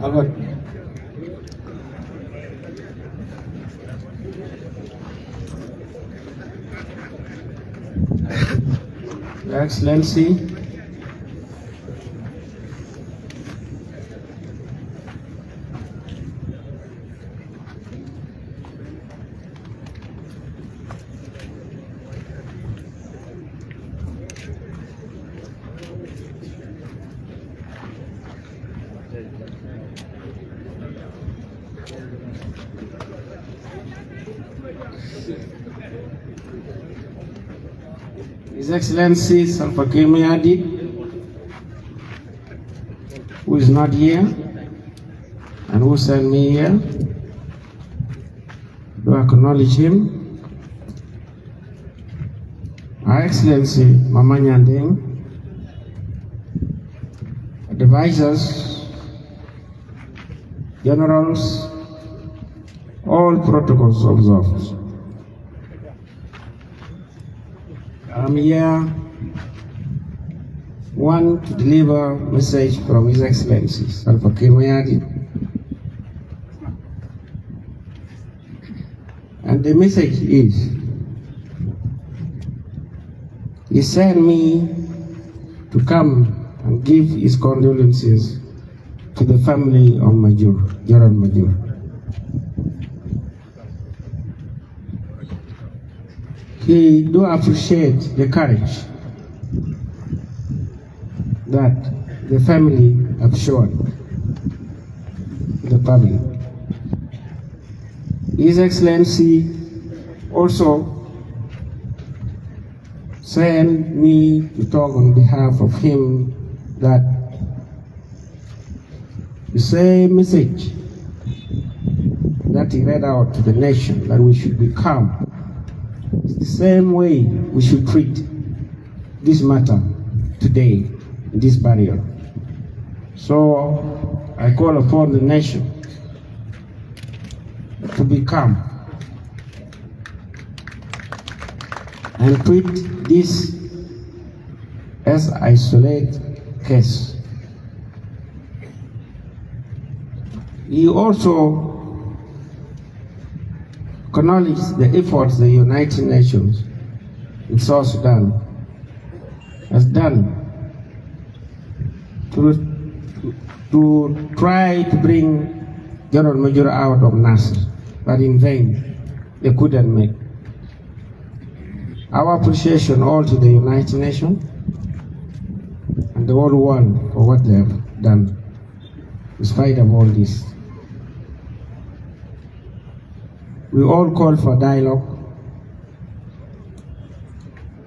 Albert. Excellency, His Excellency Salva Kiir Mayardit, who is not here and who sent me here to acknowledge him. Her Excellency Mama Nyandeng, advisors, generals, all protocols observed. I'm here, one, to deliver a message from His Excellency Salva Kiir Mayardit. And the message is, he sent me to come and give his condolences to the family of General Majur. He do appreciate the courage that the family have shown the public. His Excellency also sent me to talk on behalf of him that the same message that he read out to the nation, that we should be calm, is the same way we should treat this matter today, this barrier. So I call upon the nation to be calm and treat this as isolated case. He also acknowledged the efforts the United Nations in South Sudan has done to try to bring General Majur out of Nasser, but in vain, they couldn't make. Our appreciation all to the United Nations and the whole world for what they have done in spite of all this. We all call for dialogue,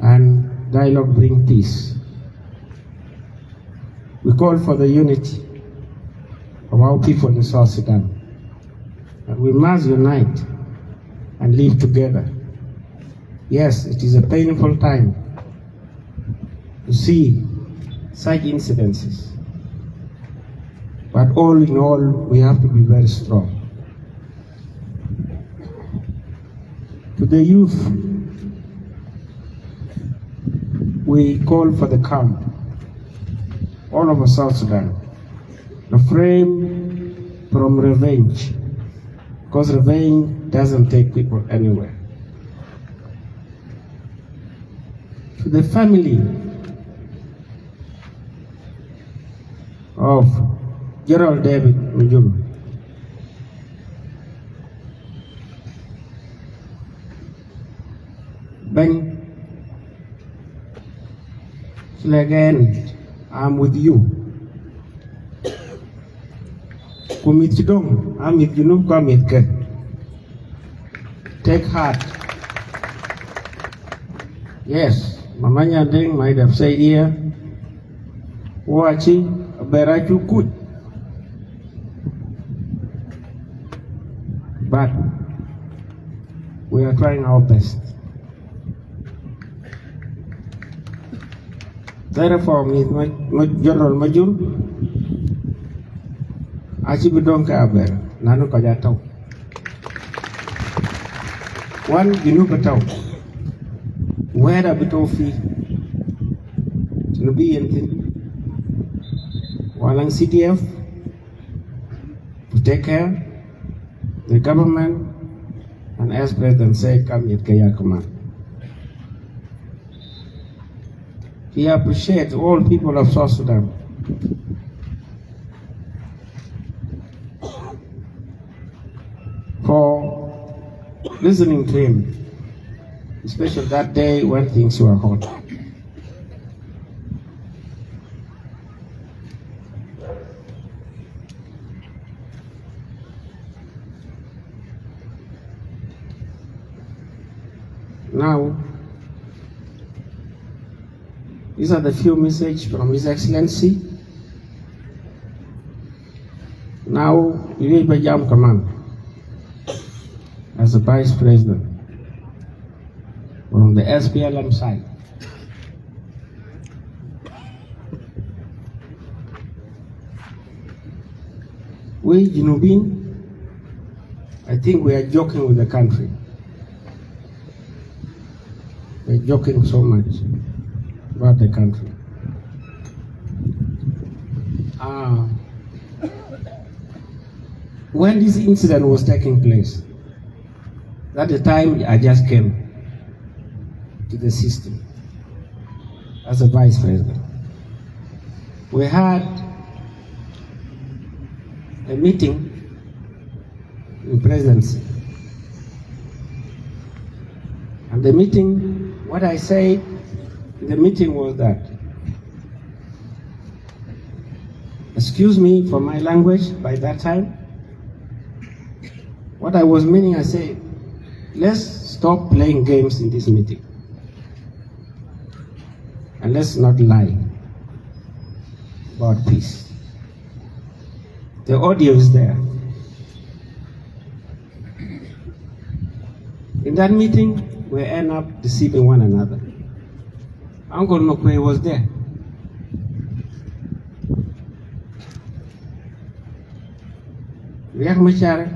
and dialogue brings peace. We call for the unity of our people in South Sudan, and we must unite and live together. Yes, it is a painful time to see such incidences, but all in all, we have to be very strong. To the youth, we call for the calm all over South Sudan, refrain from revenge, because revenge doesn't take people anywhere. To the family of General David Majur, Ben, again, I'm with you. Kumit Chidong, I'm with you, no commit. Take heart. Yes, Mama Nyandeng might have said here, watching a berachu good. But we are trying our best. Therefore, General Majur, aci bidong ke aber, nanu kaja tahu. One ginu betau, where a bitofi, to be anything. Walang CTF, take care. The government, and as President said, come with Kenya command. We appreciate all people of South Sudan. For listening to him, especially that day when things were hot. Now, these are the few messages from His Excellency. Now, we will be Jam Command as the Vice President from the SPLM side. We, Junubin, I think we are joking with the country. We're joking so much about the country. When this incident was taking place, at the time I just came to the system as a vice president. We had a meeting in presidency. And the meeting, what I said in the meeting was that, excuse me for my language by that time, what I was meaning, I said, let's stop playing games in this meeting. And let's not lie about peace. The audio is there. In that meeting, we end up deceiving one another. Uncle Mokwe was there. Riek Machar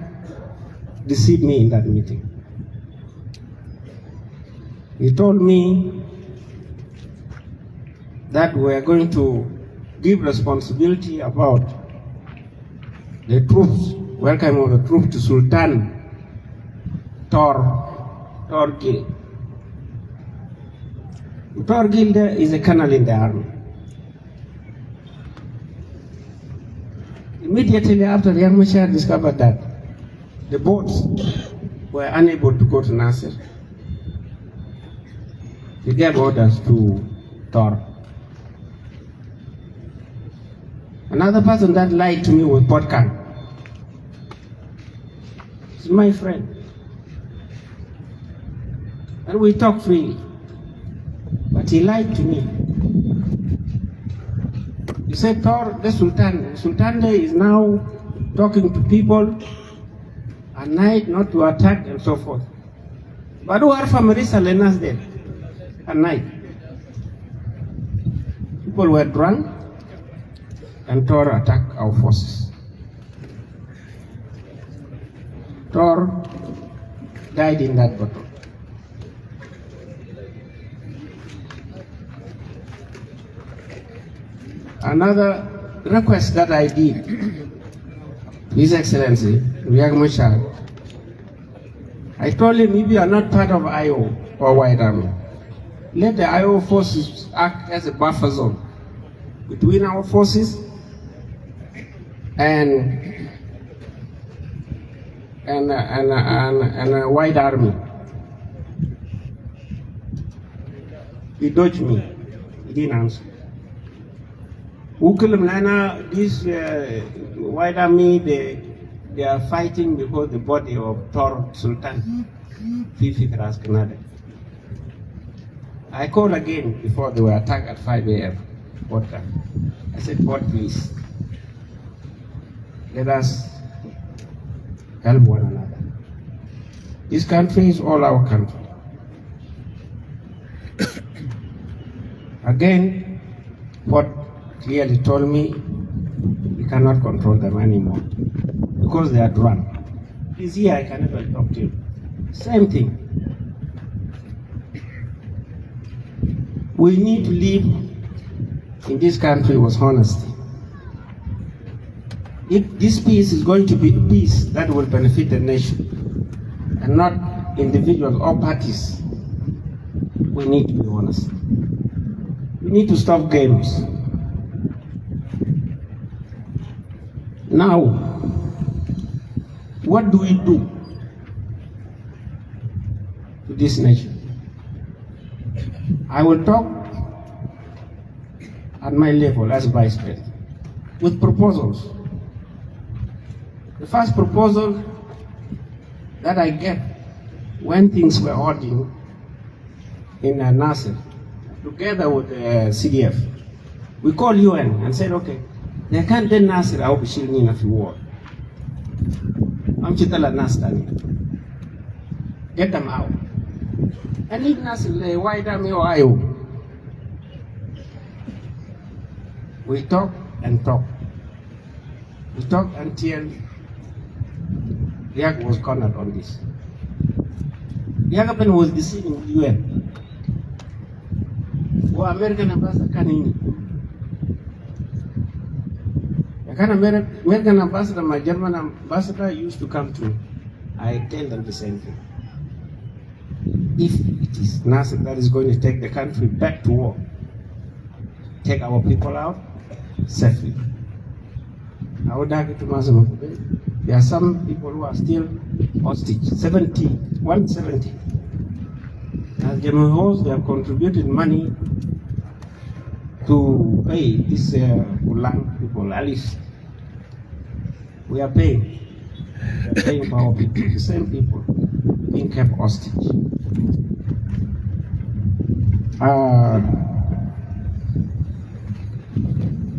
deceived me in that meeting. He told me that we are going to give responsibility about the troops, welcome of the troops to Sultan Torgil. Torgil is a colonel in the army. Immediately after Riek Machar discovered that the boats were unable to go to Nasser, he gave orders to Tor. Another person that lied to me was Potkan. He's my friend. And we talk freely. But he lied to me. He said, Tor, the Sultan is now talking to people at night not to attack and so forth. But who are from Marisa Lenas there at night? People were drunk and Tor attacked our forces. Tor died in that battle. Another request that I did, His Excellency, Riek Machar, I told him, if you are not part of IO or White Army, let the IO forces act as a buffer zone between our forces and a White Army. He dodged me. He didn't answer. This White Army, they are fighting because the body of Tor Sultan, Fifi Kanada. I called again before they were attacked at 5 a.m. I said, God, please, let us help one another. This country is all our country. Again, what clearly told me, we cannot control them anymore because they are drunk. He's here, I can never talk to him. Same thing. We need to live in this country with honesty. if this peace is going to be a peace that will benefit the nation and not individuals or parties, we need to be honest. We need to stop games. Now, what do we do to this nation? I will talk at my level as Vice President with proposals. The first proposal that I get when things were holding in Nasser, together with the CDF, we called UN and said, okay, they can't then Nasser au bishirni na fi war. Amchitala Nasser, get them out. And leave Nasser le wide ayo. We talk and talk. We talk until Yak was cornered on this. Yagapan was deceiving the UN. Well, American ambassador can American ambassador, my German ambassador used to come to. I tell them the same thing. If it is Nasser that is going to take the country back to war, take our people out safely. There are some people who are still hostage, 170. As Generals, they have contributed money to pay this Ulang people, at least. We are paying. We are paying for our people, the same people being kept hostage.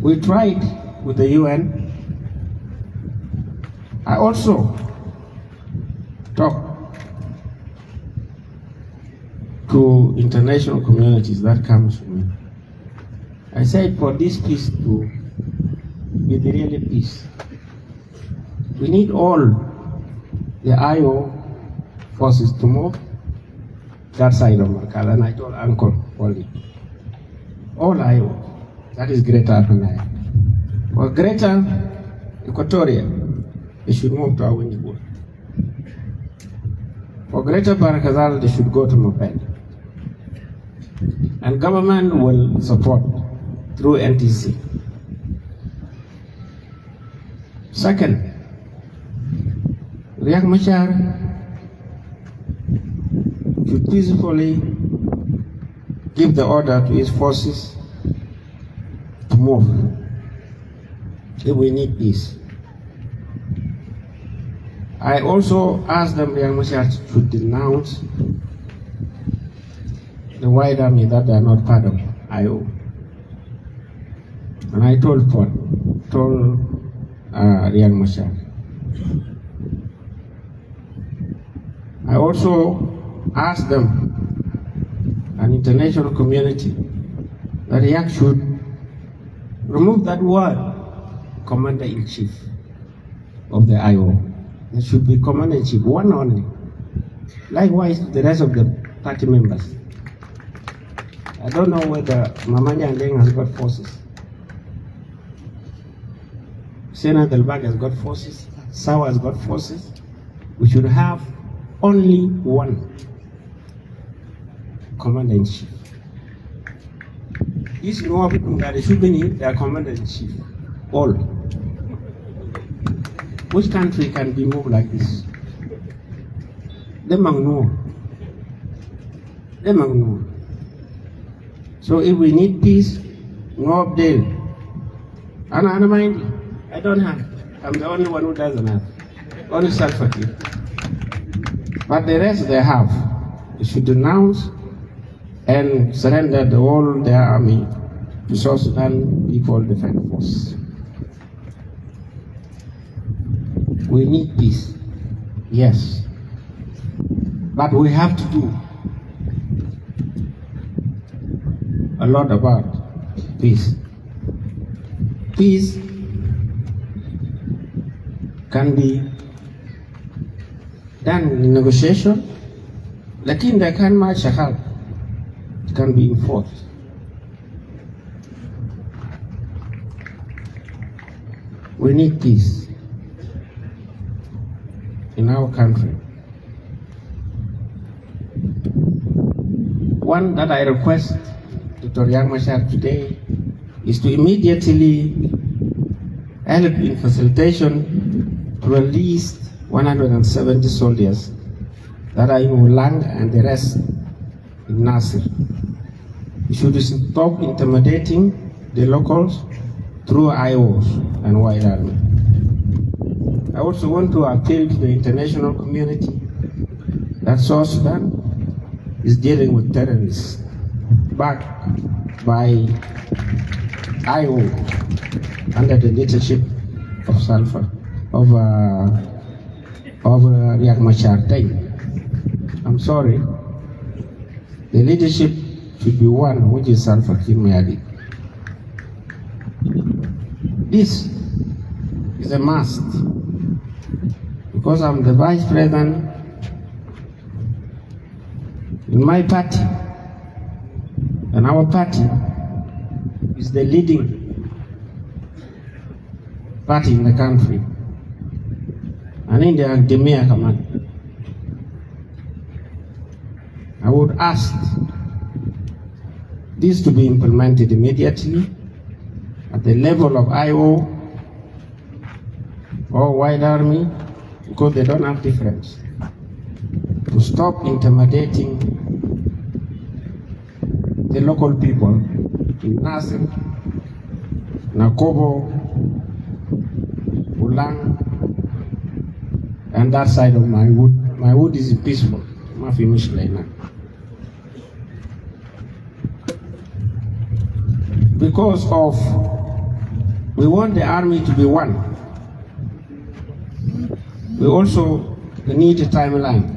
We tried with the UN. I also talked to international communities that comes to me. I said for this peace to be the real peace, we need all the IO forces to move that side of Malakal, and I told Uncle Wally, all IO, that is Greater Apanaya. For Greater Equatoria, they should move to Awinjibur. For Greater Barakazal, they should go to Moped. And government will support through NTC. Second, Riek Machar should peacefully give the order to his forces to move if we need peace. I also asked them, Riek Machar should denounce the White Army that they are not part of IO. And I told Riek Machar. I also asked them, an international community, that Riek should remove that word, Commander-in-Chief of the IO. There should be Commander-in-Chief, one only. Likewise, the rest of the party members. I don't know whether Mamanya and Leng has got forces. Sena Delbag has got forces. Sawa has got forces. We should have only one Commander-in-Chief. These Noah people that they should be their Commander-in-Chief. All. Which country can be moved like this? They might know. They might know. So if we need peace, no update. And I mind, I don't have. I'm the only one who doesn't have. Only self-forgive. But the rest they have. They should denounce and surrender the whole their army to South Sudan People Defense Force. We need peace, yes. But we have to do a lot about peace. Peace can be done in negotiation, lakini they can match a help. It can be enforced. We need peace in our country. One that I request Dr. Machar today is to immediately help in facilitation to release 170 soldiers that are in Ulang and the rest in Nasir. We should stop intimidating the locals through IOs and White Army. I also want to appeal to the international community that South Sudan is dealing with terrorists backed by IO under the leadership of Riek Machar. I'm sorry, the leadership should be one, which is Salva Kiir Mayardit. This is a must, because I'm the vice president in my party, and our party is the leading party in the country, and in the academia command. I would ask this to be implemented immediately at the level of IO or White Army, because they don't have difference, to stop intimidating the local people in Nasir, Nakobo, Ulang, and that side of my wood. My wood is peaceful. Because of, we want the army to be one. We also need a timeline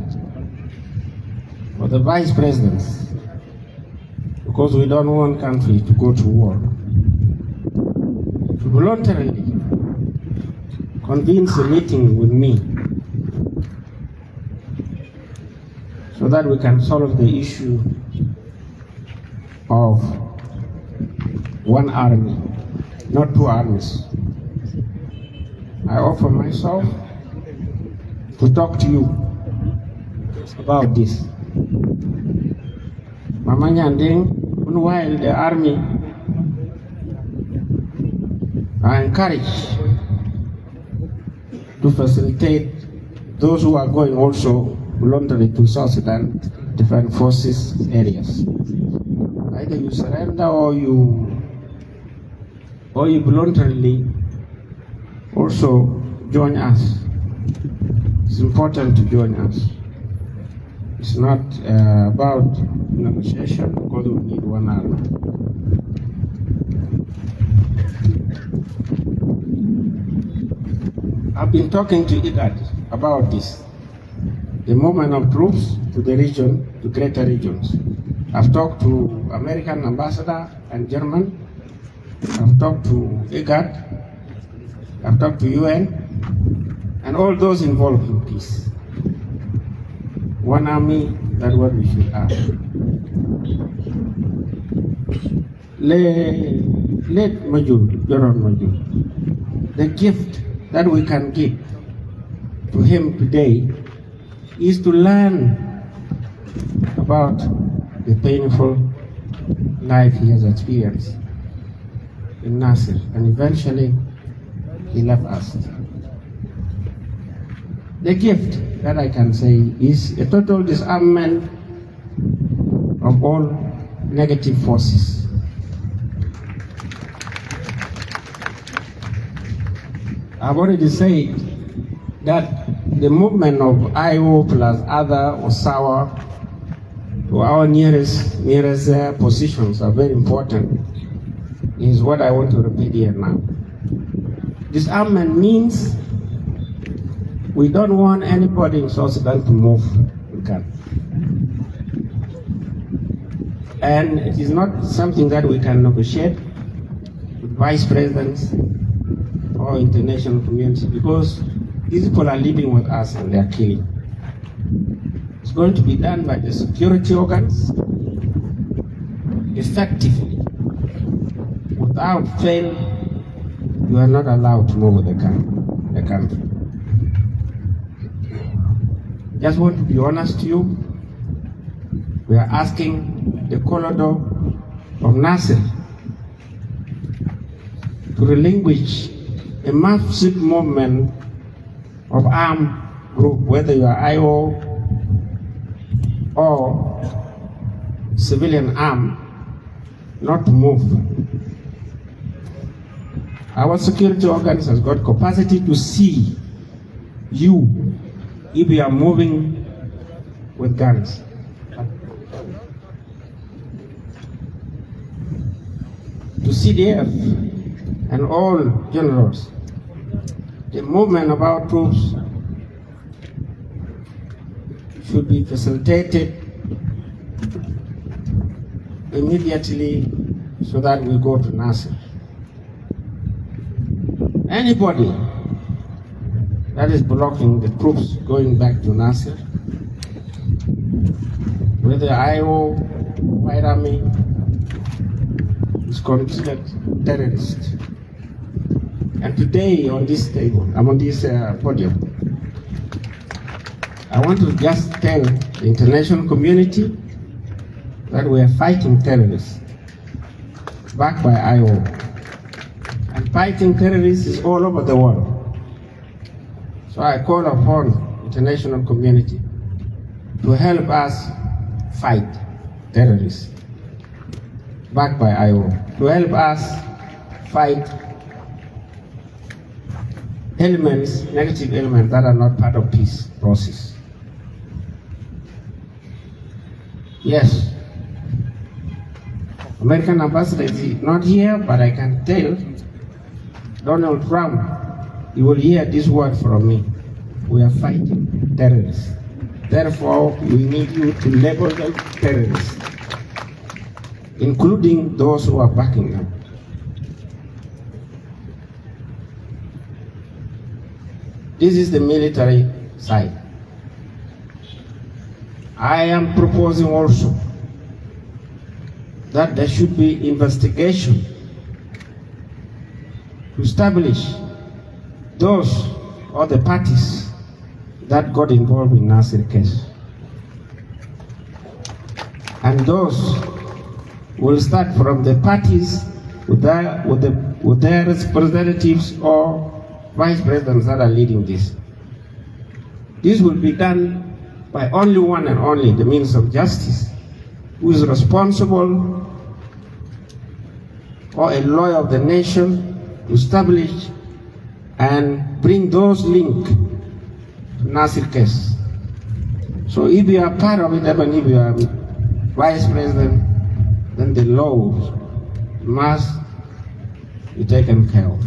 for the vice presidents, because we don't want country to go to war. To voluntarily convince a meeting with me so that we can solve the issue of one army, not two armies. I offer myself to talk to you about this. Mama Nyandeng, while the army are encouraged to facilitate those who are going also voluntarily to South Sudan Defense Forces areas. Either you surrender or you voluntarily also join us. It's important to join us. It's not about negotiation, because we need one army. I've been talking to IGAD about this, the movement of troops to the region, to greater regions. I've talked to American ambassador and German. I've talked to IGAD. I've talked to UN and all those involved in peace. One army, that's what we should have. Let Majur, the gift that we can give to him today is to learn about the painful life he has experienced in Nasir, and eventually he left us. The gift that I can say is a total disarmament of all negative forces. I've already said that the movement of IO plus other or SAWA to our nearest positions are very important, is what I want to repeat here now. Disarmament means we don't want anybody in South Sudan to move. We can. And it is not something that we can negotiate with vice presidents or international community, because these people are living with us and they are killing. It's going to be done by the security organs effectively, without fail, you are not allowed to move the country. Just want to be honest to you. We are asking the corridor of Nasser to relinquish a massive movement of armed group, whether you are IO or civilian arm, not to move. Our security organs has got capacity to see you if you are moving with guns. To CDF and all generals, the movement of our troops should be facilitated immediately so that we go to Nasser. Anybody that is blocking the troops going back to Nasser, whether IO, White Army, is considered terrorist. And today on this table, I'm on this podium, I want to just tell the international community that we are fighting terrorists, backed by IO. And fighting terrorists is all over the world. So I call upon the international community to help us fight terrorists, backed by IO, to help us fight elements, negative elements that are not part of peace process. Yes, American ambassador is not here, but I can tell Donald Trump, you will hear this word from me. We are fighting terrorists. Therefore, we need you to label them terrorists, including those who are backing them. This is the military side. I am proposing also that there should be investigation to establish those or the parties that got involved in Nasser case. And those will start from the parties with their representatives or vice presidents that are leading this. This will be done by only one and only the Minister of Justice, who is responsible, or a lawyer of the nation, to establish and bring those linked to Nasser case. So if you are part of it, even if you are vice president, then the laws must be taken care of.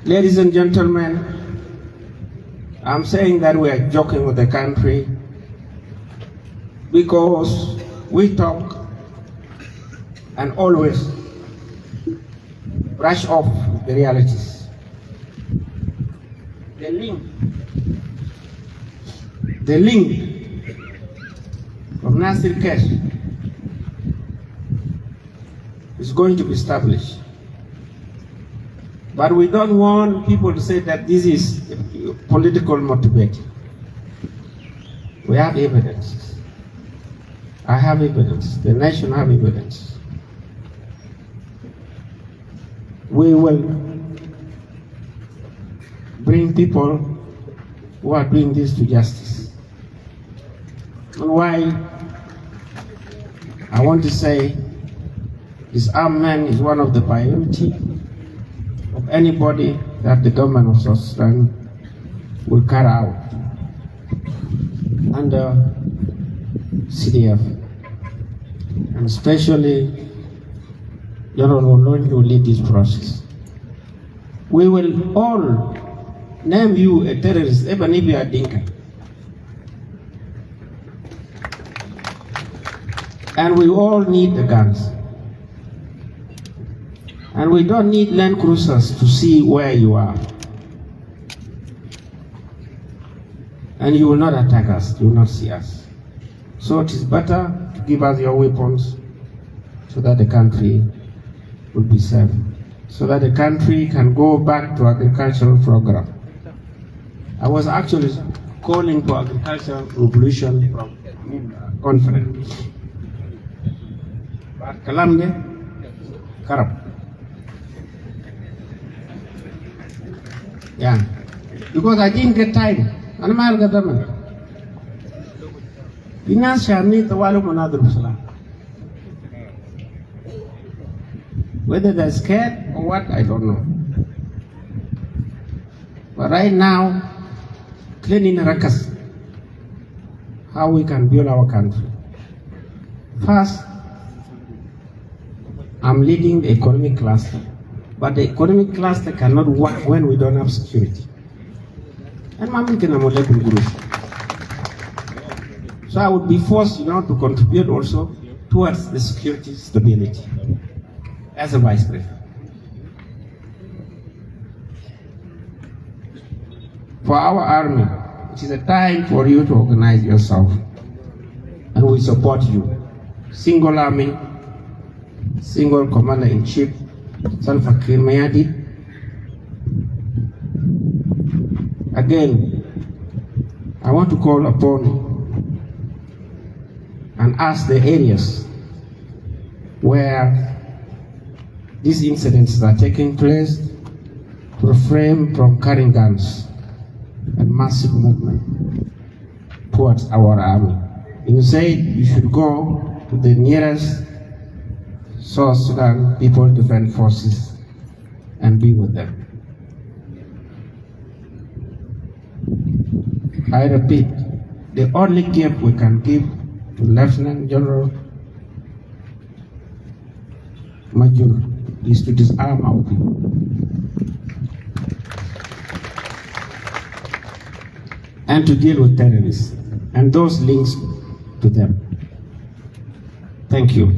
Ladies and gentlemen, I'm saying that we are joking with the country because we talk and always brush off the realities. The link of Nasser case is going to be established. But we don't want people to say that this is political motivated. We have evidence. I have evidence. The nation have evidence. We will bring people who are doing this to justice. And why I want to say disarmament is one of the priority of anybody that the government of South Sudan will carry out under CDF, and especially General Olonyi will lead this process. We will all name you a terrorist, even if you are Dinka. And we all need the guns. And we don't need land cruisers to see where you are. And you will not attack us, you will not see us. So it is better to give us your weapons so that the country will be served, so that the country can go back to agricultural program. I was actually calling for agricultural revolution conference. But Kalamde, Karab. Yeah, because I didn't get time. I'm not going to whether they're scared or what, I don't know. But right now, cleaning Rakas, how we can build our country. First, I'm leading the economic cluster, but the economic cluster cannot work when we don't have security. And so I would be forced, to contribute also towards the security stability as a vice president. For our army, it is a time for you to organize yourself, and we support you. Single army, single commander-in-chief, Salva Kiir Mayardit. Again, I want to call upon and ask the areas where these incidents are taking place to refrain from carrying guns and massive movement towards our army. You said you should go to the nearest South Sudan People Defense Forces and be with them. I repeat, the only gift we can give to Lieutenant General Majur is to disarm our people. And to deal with terrorists and those links to them. Thank you.